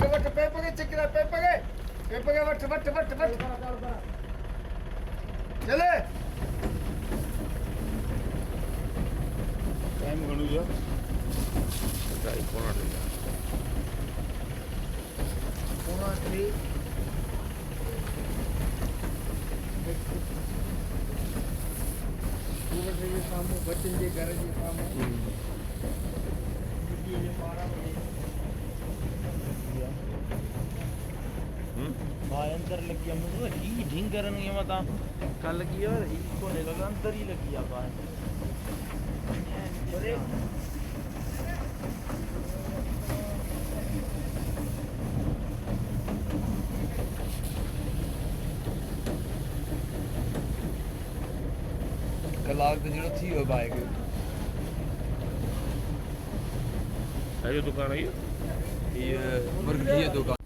paper चिकरा paper what चले time घणो जो 2:30 साम्हूं बचनि जे घर जे साम्हूं अंदर लगी है ही ढींग करन ये मता कल की और ही को ने लगा अंदर ही लगी है बाहर कलाक जो थी वियो बाइक है ये दुकान है ये मुर्गी जी दुकान